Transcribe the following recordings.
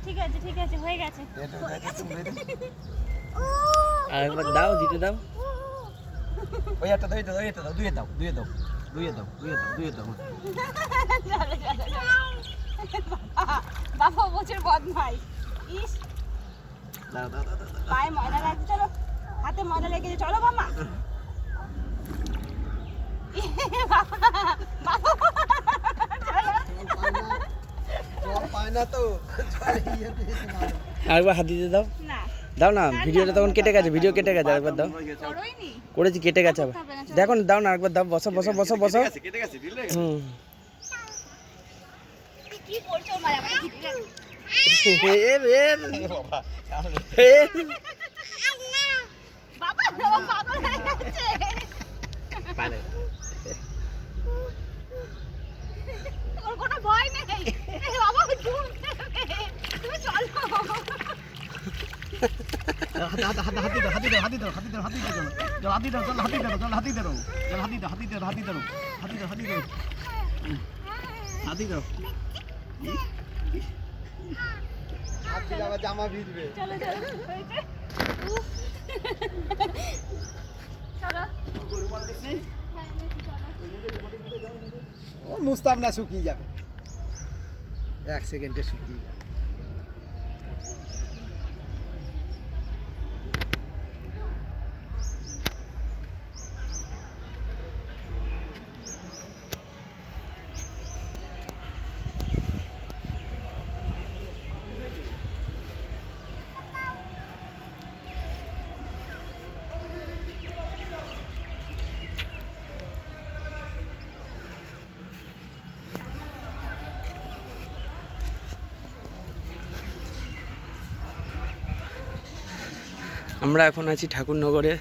ঠিক আছে হয়ে গেছে। আর একবার দাও, দিতে দাও। ওই একটা দাও, এটা দাও, দুইয়ে দাও। বাবা বছর বদমাই। ইস দাও। পায়ে ময়লা লাগছে, চলো হাতে ময়লা লেগেছে, চলো বাবা। পায় না তো। আরেকবার হাত দিতে দাও। না দাও না, ভিডিওটা তখন কেটে গেছে, ভিডিও কেটে গেছে। আরেকবার দাও। করোইনি। করেছি, কেটে গেছে আবার। দেখো না, দাও না আরেকবার দাও। বসো। কেটে গেছে, ঢিল লেগে গেছে। হুম। কি করছো মারা মারা? বাবা পাগল হয়ে গেছে। ওর কোনো ভয় নেই। বাবা জুম তুমি চলো। হাতি দাও। জামা ভিজবে। চলো হয়েছে। চলো ও মুস্তাব না, শুকিয়ে যাবে 1 সেকেন্ডে, শুকিয়ে যাবে। আমরা এখন আছি ঠাকুরনগরে।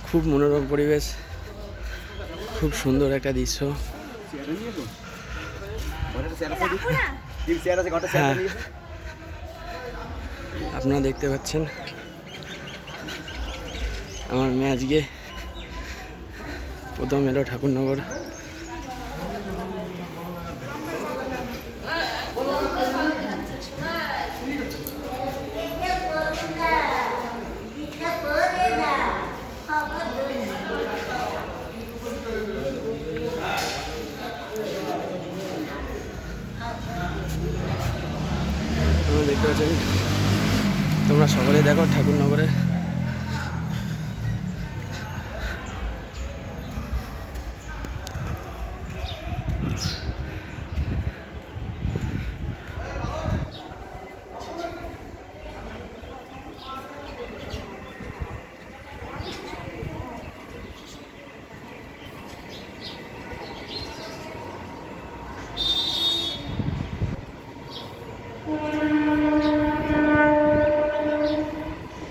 খুব মনোরম পরিবেশ, খুব সুন্দর একটা দৃশ্য। হ্যাঁ, আপনারা দেখতে পাচ্ছেন আমার মেয়ে আজকে প্রথম এলো ঠাকুরনগর। দেখতে পাচ্ছেন, তোমরা সকলে দেখো ঠাকুরনগরে